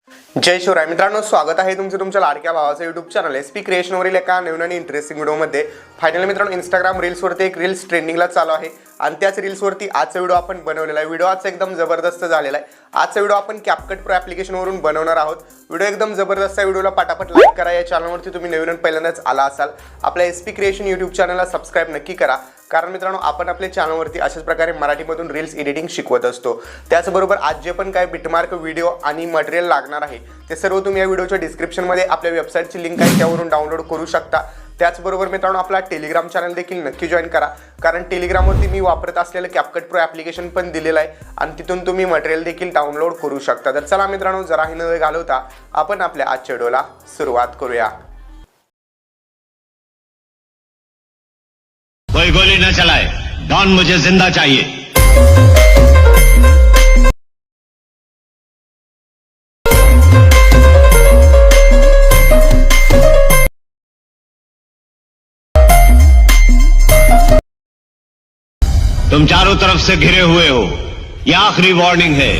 जय शिवराय मित्रांनो, स्वागत आहे तुमचं तुमच्या लाडक्या भावाचं यूट्यूब चॅनल एसपी क्रिएशनवरील एका नवीन आणि इंटरेस्टिंग व्हिडिओमध्ये. फायनली मित्रांनो, इंस्टाग्राम रील्सवरती एक रील्स ट्रेंडिंगला चालू आहे आणि त्याच रील्सवरती आजचा व्हिडिओ आपण बनवलेला आहे. व्हिडिओ आजचा एकदम जबरदस्त झालेला आहे. आजचा व्हिडिओ आपण CapCut Pro ॲप्लिकेशनवरून बनवणार आहोत. व्हिडिओ एकदम जबरदस्त आहे. व्हिडिओला पटापट लाईक करा. या चॅनलवरती तुम्ही नवीन पहिल्यांदाच आला असाल, आपल्या एसपी क्रिएशन यूट्यूब चॅनलला सबस्क्राईब नक्की करा. कारण मित्रांनो, आपण आपल्या चॅनलवरती अशाच प्रकारे मराठीमधून रील्स एडिटिंग शिकवत असतो. त्याचबरोबर आज जे पण काय बिटमार्क व्हिडिओ आणि मटेरियल लागणार आहे ते सर्व तुम्ही या व्हिडिओच्या डिस्क्रिप्शनमध्ये आपल्या वेबसाईटची लिंक आहे त्यावरून डाउनलोड करू शकता. त्याचबरोबर मित्रांनो, आपला टेलिग्राम चॅनल देखील नक्की जॉईन करा. कारण टेलिग्रामवरती मी वापरत असलेलं CapCut Pro ॲप्लिकेशन पण दिलेलं आहे आणि तिथून तुम्ही मटेरियल देखील डाउनलोड करू शकता. तर चला मित्रांनो, जराही न घालवता आपण आपल्या आजच्या व्हिडिओला सुरुवात करूया. कोई गोली न चलाए, डॉन मुझे जिंदा चाहिए. तुम चारों तरफ से घिरे हुए हो, ये आखिरी वार्निंग है.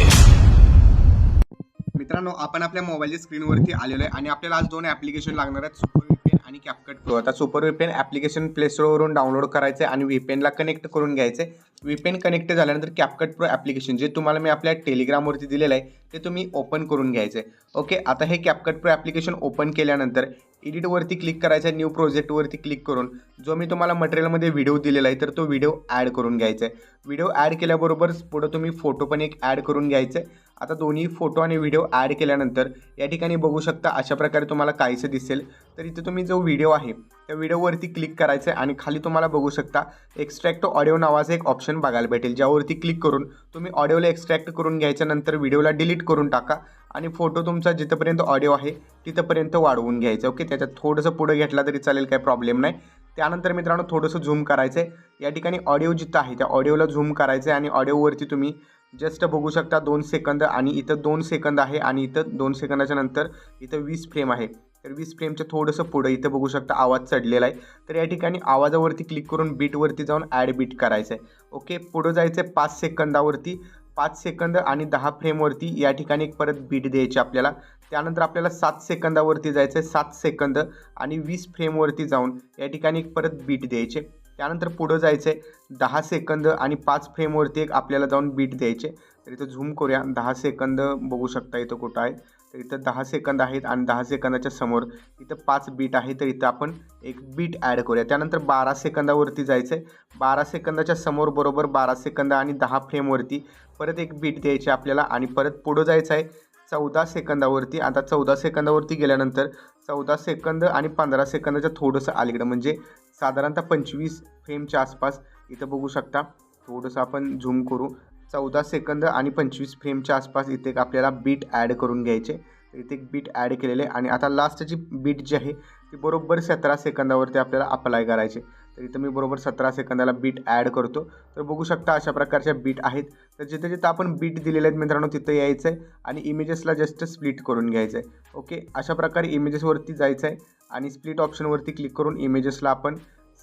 मित्रांनो, आपण आपल्या मोबाईलच्या स्क्रीनवरती आलेलो आहे आणि आपल्याला आज दोन ॲप्लिकेशन लागणार आहेत, सुपर VPN आणि CapCut Pro. आता सुपर VPN ॲप्लिकेशन प्ले स्टोअरवरून डाउनलोड करायचं आहे आणि VPNला कनेक्ट करून घ्यायचं आहे. VPN कनेक्ट झाल्यानंतर CapCut Pro ॲप्लिकेशन जे तुम्हाला मी आपल्या टेलिग्रामवरती दिलेलं आहे ते तुम्ही ओपन करून घ्यायचं आहे. ओके, आता हे CapCut Pro ॲप्लिकेशन ओपन केल्यानंतर एडिटवरती क्लिक करायचं आहे. न्यू प्रोजेक्टवरती क्लिक करून जो मी तुम्हाला मटेरियलमध्ये व्हिडिओ दिलेला आहे तर तो व्हिडिओ ॲड करून घ्यायचा आहे. व्हिडिओ ॲड केल्याबरोबर पुढं तुम्ही फोटो पण एक ॲड करून घ्यायचं आहे. आता दोन्ही फोटो आणि व्हिडिओ ॲड केल्यानंतर या ठिकाणी बघू शकता अशा प्रकारे तुम्हाला काहीसं दिसेल. तर इथे तुम्ही जो व्हिडिओ आहे त्या व्हिडिओवरती क्लिक करायचं आहे आणि खाली तुम्हाला बघू शकता एक्स्ट्रॅक्ट ऑडिओ नावाचं एक ऑप्शन बघायला भेटेल, ज्यावरती क्लिक करून तुम्ही ऑडिओला एक्स्ट्रॅक्ट करून घ्यायच्या नंतर व्हिडिओला डिलीट करून टाका आणि फोटो तुमचा जिथपर्यंत ऑडिओ आहे तिथपर्यंत वाढवून घ्यायचं. ओके, त्याच्यात थोडंसं पुढं घेतला तरी चालेल, काही प्रॉब्लेम नाही. त्यानंतर मित्रांनो, थोडंसं झूम करायचं आहे. या ठिकाणी ऑडिओ जिथं आहे त्या ऑडिओला झूम करायचं आहे आणि ऑडिओवरती तुम्ही जस्ट बघू शकता 2 सेकंद आणि इथं 2 सेकंद आहे आणि इथं 2 सेकंदाच्या नंतर इथं 20 फ्रेम आहे. तर 20 फ्रेमच्या थोडंसं पुढं इथं बघू शकता आवाज चढलेला आहे. तर या ठिकाणी आवाजावरती क्लिक करून बीटवरती जाऊन ॲड बीट करायचं आहे. ओके, पुढं जायचं आहे 5 सेकंदावरती. 5 सेकंद आणि 10 फ्रेमवरती या ठिकाणी एक परत बीट द्यायची आपल्याला. त्यानंतर आपल्याला 7 सेकंदावरती जायचं आहे. 7 सेकंद आणि 20 फ्रेमवरती जाऊन या ठिकाणी एक परत बीट द्यायचे. त्यानंतर पुढं जायचं आहे 10 सेकंद आणि 5 फ्रेमवरती एक आपल्याला जाऊन बीट द्यायचे. तर इथं झूम करूया. 10 सेकंद बघू शकता इथं कुठं आहे. तर इथं 10 सेकंद आहेत आणि 10 सेकंदाच्या समोर इथं 5 बीट आहे. तर इथं आपण एक बीट ॲड करूया. त्यानंतर 12 सेकंदावरती जायचं आहे. 12 सेकंदाच्या समोर बरोबर 12 सेकंद आणि 10 फ्रेमवरती परत एक बीट द्यायची आपल्याला आणि परत पुढं जायचं आहे 14 सेकंदावरती. आता 14 सेकंदावरती गेल्यानंतर 14 सेकंद आणि 15 सेकंदाच्या थोडंसं अलीकडं म्हणजे साधारणतः 25 फ्रेमच्या आसपास इथं बघू शकता. थोडंसं आपण झूम करू. 14 सेकंद आणि 25 फ्रेमच्या आसपास इथे एक आपल्याला बीट ॲड करून घ्यायचे. तर इथे एक बीट ॲड केलेले आणि आता लास्टची बीट जी आहे ती बरोबर 17 सेकंदावरती आपल्याला अप्लाय करायचे. तर इथं मी बरोबर 17 सेकंदाला बीट ॲड करतो. तर बघू शकता अशा प्रकारच्या बीट आहेत. तर जिथं जिथं आपण बीट दिलेले आहेत मित्रांनो तिथं यायचं आहे आणि इमेजेसला जस्ट स्प्लिट करून घ्यायचं आहे. ओके, अशा प्रकारे इमेजेसवरती जायचं आहे आणि स्प्लिट ऑप्शनवरती क्लिक करून इमेजेसला आपण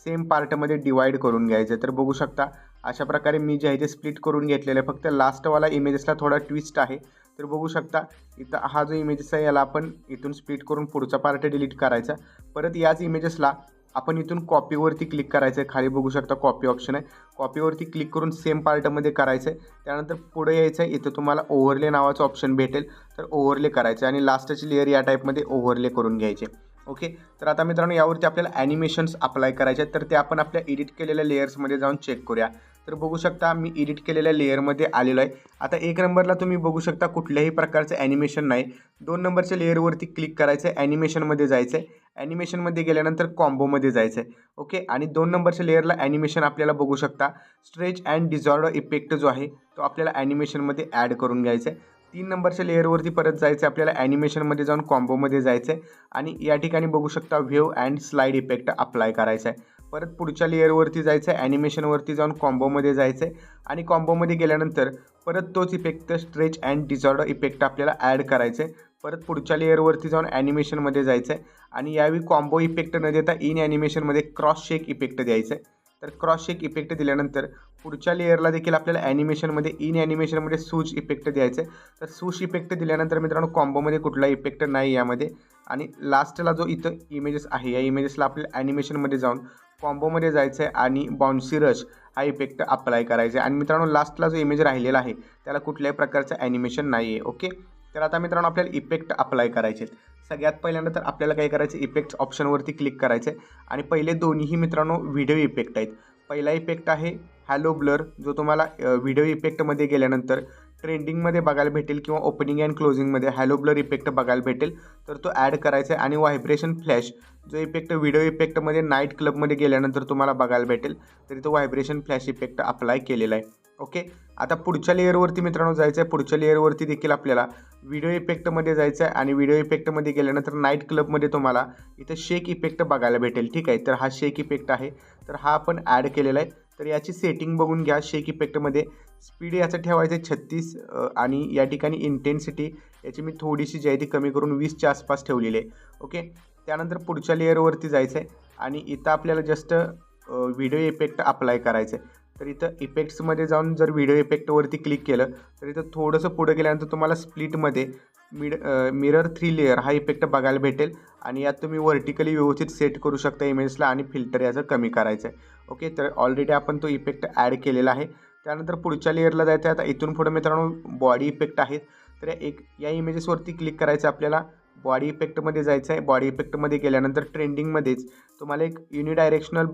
सेम पार्टमध्ये डिवाईड करून घ्यायचं आहे. तर बघू शकता अशा प्रकारे मी जे आहे ते स्प्लिट करून घेतलेलं आहे. फक्त लास्टवाला इमेजेसला थोडा ट्विस्ट आहे. तर बघू शकता इथं हा जो इमेजेस आहे याला आपण इथून स्प्लिट करून पुढचा पार्ट डिलीट करायचा. परत याच इमेजेसला आपण इथून कॉपीवरती क्लिक करायचं आहे. खाली बघू शकता कॉपी ऑप्शन आहे. कॉपीवरती क्लिक करून सेम पार्टमध्ये करायचं आहे. त्यानंतर पुढे यायचं आहे. इथं तुम्हाला ओव्हरले नावाचं ऑप्शन भेटेल. तर ओव्हरले करायचं आणि लास्टची लेअर या टाईपमध्ये ओव्हरले करून घ्यायचे. ओके, तर आता मित्रांनो यावरती आपल्याला ॲनिमेशन्स अप्लाय करायचे आहेत. तर ते आपण आपल्या एडिट केलेल्या लेयर्समध्ये जाऊन चेक करूया. तर बघू शकता मी एडिट केलेल्या लेअरमध्ये आलेलो आहे. आता 1 नंबरला तुम्ही बघू शकता कुठल्याही प्रकारचं ॲनिमेशन नाही. 2 नंबरच्या लेअरवरती क्लिक करायचं आहे. ॲनिमेशनमध्ये जायचं आहे. ॲनिमेशनमध्ये गेल्यानंतर कॉम्बोमध्ये जायचं आहे. ओके, आणि 2 नंबरच्या लेअरला ॲनिमेशन आपल्याला बघू शकता स्ट्रेच अँड डिझॉर्ड इफेक्ट जो आहे तो आपल्याला ॲनिमेशनमध्ये ॲड करून घ्यायचा आहे. 3 नंबरच्या लेअरवरती परत जायचं आहे. आपल्याला ॲनिमेशनमध्ये जाऊन कॉम्बोमध्ये जायचं आहे आणि या ठिकाणी बघू शकता wave and slide effect apply करायचा आहे. परत पुढच्या लेअरवरती जायचं आहे. ॲनिमेशनवरती जाऊन कॉम्बोमध्ये जायचं आहे आणि कॉम्बोमध्ये गेल्यानंतर परत तोच इफेक्ट स्ट्रेच अँड डिझॉर्ड इफेक्ट आपल्याला ॲड करायचं आहे. परत पुढच्या लेअरवरती जाऊन ॲनिमेशनमध्ये जायचं आहे आणि यावेळी कॉम्बो इफेक्ट न देता इन ॲनिमेशनमध्ये क्रॉस शेक इफेक्ट द्यायचं आहे. तर क्रॉस शेक इफेक्ट दिल्यानंतर पुढच्या लेअरला देखील आपल्याला ॲनिमेशनमध्ये इन ॲनिमेशनमध्ये सूज इफेक्ट द्यायचं आहे. तर सूज इफेक्ट दिल्यानंतर मित्रांनो कॉम्बोमध्ये कुठला इफेक्ट नाही यामध्ये. आणि लास्टला जो इथं इमेजेस आहे या इमेजेसला आपल्याला ॲनिमेशनमध्ये जाऊन कॉम्बोमध्ये जायचं आहे आणि बाउन्सी रश हा इफेक्ट अप्लाय करायचा आहे. आणि मित्रांनो लास्टला जो इमेज राहिलेला आहे त्याला कुठल्याही प्रकारचं ॲनिमेशन नाही आहे. ओके, तर आता मित्रांनो आपल्याला इफेक्ट अप्लाय करायचे आहेत. सगळ्यात पहिल्यांदा तर आपल्याला काय करायचं, इफेक्ट्स ऑप्शनवरती क्लिक करायचं आहे आणि पहिले दोन्हीही मित्रांनो व्हिडिओ इफेक्ट आहेत. पहिला इफेक्ट आहे हॅलो ब्लर, जो तुम्हाला व्हिडिओ इफेक्टमध्ये गेल्यानंतर ट्रेंडिंगमध्ये बघायला भेटेल किंवा ओपनिंग अँड क्लोजिंगमध्ये हॅलो ब्लर इफेक्ट बघायला भेटेल. तर तो ॲड करायचा आहे. आणि व्हायब्रेशन फ्लॅश जो इफेक्ट व्हिडिओ इफेक्टमध्ये नाईट क्लबमध्ये गेल्यानंतर तुम्हाला बघायला भेटेल, तरी तो व्हायब्रेशन फ्लॅश इफेक्ट अप्लाय केलेला आहे. ओके, आता पुढच्या लेअरवरती मित्रांनो जायचं आहे. पुढच्या लेअरवरती देखील आपल्याला व्हिडिओ इफेक्टमध्ये जायचं आहे आणि व्हिडिओ इफेक्टमध्ये गेल्यानंतर नाईट क्लबमध्ये तुम्हाला इथं शेक इफेक्ट बघायला भेटेल. ठीक आहे, तर हा शेक इफेक्ट आहे, तर हा आपण ॲड केलेला आहे. तर याची सेटिंग बघून घ्या. शेक इफेक्टमध्ये स्पीड याचं ठेवायचं आहे 36 आणि या ठिकाणी इंटेन्सिटी याची मी थोडीशी जी आहे ती कमी करून 20च्या आसपास ठेवलेली आहे. ओके, त्यानंतर पुढच्या लेअरवरती जायचं आहे आणि इथं आपल्याला जस्ट व्हिडिओ इफेक्ट अप्लाय करायचं आहे. तर इथं इफेक्ट्समध्ये जाऊन जर व्हिडिओ इफेक्टवरती क्लिक केलं तर इथं थोडंसं पुढं गेल्यानंतर तुम्हाला स्प्लिटमध्ये मिरर 3 लेअर हा इफेक्ट बघायला भेटेल आणि यात तुम्ही व्हर्टिकली व्यवस्थित सेट करू शकता इमेजला आणि फिल्टर याचं कमी करायचं आहे. ओके, तर ऑलरेडी आपण तो इफेक्ट ॲड केलेला आहे. त्यानंतर पुढच्या लेअरला जायचं आहे. आता इथून पुढे मित्रांनो बॉडी इफेक्ट आहेत. तर या इमेजेसवरती क्लिक करायचं आपल्याला. बॉडी इफेक्टमध्ये जायचं आहे. बॉडी इफेक्टमध्ये गेल्यानंतर ट्रेंडिंगमध्येच तुम्हाला एक युनिडायरेक्शनल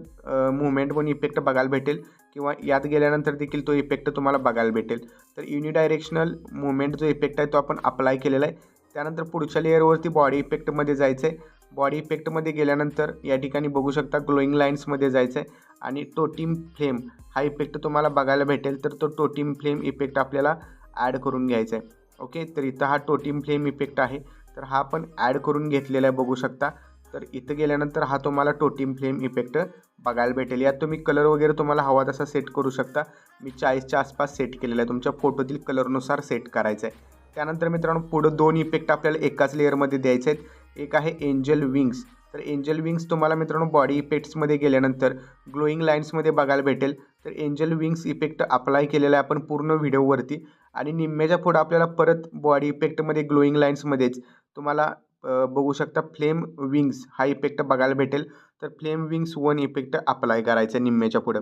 मुवमेंट म्हणून इफेक्ट बघायला भेटेल किंवा यात गेल्यानंतर देखील तो इफेक्ट तुम्हाला बघायला भेटेल. तर युनिडायरेक्शनल मुवमेंट जो इफेक्ट आहे तो आपण अप्लाय केलेला आहे. त्यानंतर पुढच्या लेअरवरती बॉडी इफेक्टमध्ये जायचं आहे. बॉडी इफेक्टमध्ये गेल्यानंतर या ठिकाणी बघू शकता ग्लोईंग लाईन्समध्ये जायचं आहे आणि टोटिम फ्लेम हा इफेक्ट तुम्हाला बघायला भेटेल. तर तो टोटिम फ्लेम इफेक्ट आपल्याला ॲड करून घ्यायचा आहे. ओके, तर इथं हा टोटिम फ्लेम इफेक्ट आहे, तर हा आपण ॲड करून घेतलेला आहे बघू शकता. तर इथं गेल्यानंतर हा तुम्हाला टोटिम फ्लेम इफेक्ट बघायला भेटेल. यात तुम्ही कलर वगैरे तुम्हाला हवा तसा सेट करू शकता. मी 40च्या आसपास सेट केलेला आहे. तुमच्या फोटोतील कलरनुसार सेट करायचं आहे. त्यानंतर मित्रांनो पुढं 2 इफेक्ट आपल्याला एकाच लेअरमध्ये द्यायचे आहेत. एक आहे एंजल विंग्स. तर एंजल विंग्स तुम्हाला मित्रांनो बॉडी इफेक्ट्समध्ये गेल्यानंतर ग्लोईंग लाईन्समध्ये बघायला भेटेल. तर एंजल विंग्स इफेक्ट अप्लाय केलेला आहे आपण पूर्ण व्हिडिओवरती आणि निम्म्याच्या पुढं आपल्याला परत बॉडी इफेक्टमध्ये ग्लोईंग लाईन्समध्येच तुम्हाला बघू शकता फ्लेम विंग्स हा इफेक्ट बघायला भेटेल. तर फ्लेम विंग्स 1 इफेक्ट अप्लाय करायचा निम्म्याच्या पुढं.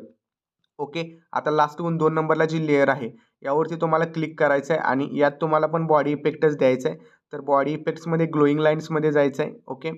ओके, आता लास्ट 2 नंबरला जी लेअर आहे यावरती तुम्हाला क्लिक करायचं आहे आणि यात तुम्हाला पण बॉडी इफेक्टच द्यायचं आहे. तर बॉडी इफेक्ट्समध्ये ग्लोईंग लाईन्समध्ये जायचं आहे. ओके,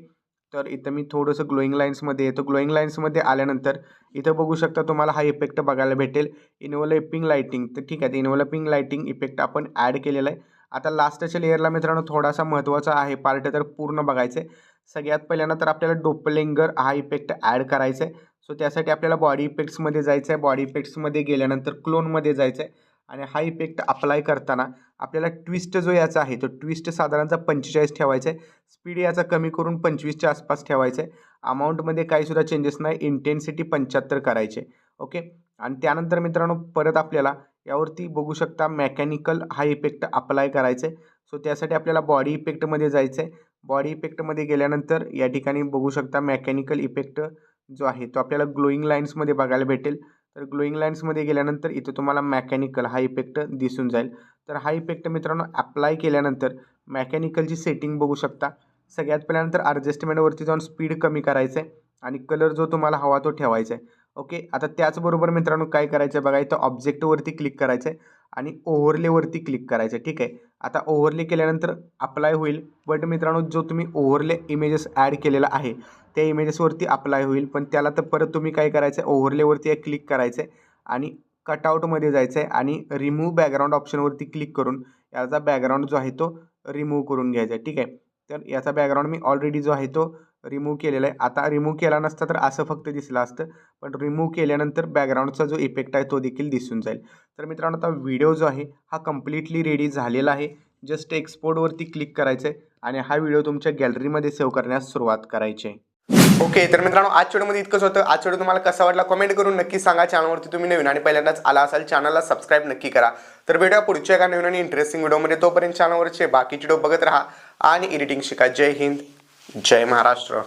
तर इथं मी थोडंसं ग्लोईंग लाईन्समध्ये येतो. ग्लोईंग लाईन्समध्ये आल्यानंतर इथं बघू शकता तुम्हाला हा इफेक्ट बघायला भेटेल इन्व्हलपिंग लाईटिंग. तर ठीक आहे, इन्व्हलपिंग लाईटिंग इफेक्ट आपण ॲड केलेला आहे. आता लास्टच्या लेअरला मित्रांनो थोडासा महत्त्वाचा आहे पार्ट, तर पूर्ण बघायचं आहे. सगळ्यात पहिल्यांदा तर आपल्याला डोपलेंगर हा इफेक्ट ॲड करायचा आहे. सो त्यासाठी आपल्याला बॉडी इफेक्ट्समध्ये जायचं आहे. बॉडी इफेक्ट्समध्ये गेल्यानंतर क्लोनमध्ये जायचं आहे आणि हा इफेक्ट अप्लाय करताना आपल्याला ट्विस्ट जो याचा आहे तो ट्विस्ट साधारणतः 45 ठेवायचा आहे. स्पीड याचा कमी करून 25च्या आसपास ठेवायचं आहे. अमाऊंटमध्ये काहीसुद्धा चेंजेस नाही. इंटेन्सिटी 75 करायचे. ओके, आणि त्यानंतर मित्रांनो परत आपल्याला यावरती बघू शकता मेकॅनिकल हा इफेक्ट अप्लाय करायचा आहे. सो त्यासाठी आपल्याला बॉडी इफेक्टमध्ये जायचं आहे. बॉडी इफेक्टमध्ये गेल्यानंतर या ठिकाणी बघू शकता मेकॅनिकल इफेक्ट जो आहे तो आपल्याला ग्लोईंग लाईन्समध्ये बघायला भेटेल. तर ग्लोईंग लाईन्समध्ये गेल्यानंतर इथं तुम्हाला मेकॅनिकल हा इफेक्ट दिसून जाईल. तर हा इफेक्ट मित्रांनो अप्लाय केल्यानंतर मेकॅनिकलची सेटिंग बघू शकता. सगळ्यात पहिल्यानंतर ॲडजस्टमेंटवरती जाऊन स्पीड कमी करायचं आहे आणि कलर जो तुम्हाला हवा तो ठेवायचा आहे. ओके, आता त्याचबरोबर मित्रांनो काय करायचं आहे बघा, इथं ऑब्जेक्टवरती क्लिक करायचं आहे आणि ओव्हरलेवरती क्लिक करायचं आहे. ठीक आहे, आता ओव्हरले केल्यानंतर अप्लाय होईल. बट मित्रांनो जो तुम्ही ओव्हरले इमेजेस ॲड केलेला आहे त्या इमेजेसवरती अप्लाय होईल, पण त्याला तर परत तुम्ही काय करायचं आहे ओव्हरलेवरती क्लिक करायचं आहे आणि कटआउटमध्ये जायचं आहे आणि रिमूव्ह बॅकग्राऊंड ऑप्शनवरती क्लिक करून याचा बॅकग्राऊंड जो आहे तो रिमूव्ह करून घ्यायचा आहे. ठीक आहे, तर याचा बॅकग्राऊंड मी ऑलरेडी जो आहे तो रिमूव्ह केलेला आहे. आता रिमूव्ह केला नसता तर असं फक्त दिसलं असतं, पण रिमूव्ह केल्यानंतर बॅकग्राऊंडचा जो इफेक्ट आहे तो देखील दिसून जाईल. तर मित्रांनो आता व्हिडिओ जो आहे हा कम्प्लिटली रेडी झालेला आहे. जस्ट एक्सपोर्टवरती क्लिक करायचं आहे आणि हा व्हिडिओ तुमच्या गॅलरीमध्ये सेव्ह करण्यास सुरुवात करायची आहे. ओके, तर मित्रांनो आजच्या व्हिडिओमध्ये इतकंच होतं. आजच्या व्हिडिओ तुम्हाला कसा वाटला कमेंट करून नक्की सांगा. चॅनलवरती तुम्ही नवीन आणि पहिल्यांदाच आला असाल चॅनलला सबस्क्राईब नक्की करा. तर भेटूया पुढच्या एका नवीन आणि इंटरेस्टिंग व्हिडिओमध्ये. तोपर्यंत चॅनलवरचे बाकीचे व्हिडिओ बघत राहा आणि एडिटिंग शिका. जय हिंद, जय महाराष्ट्र.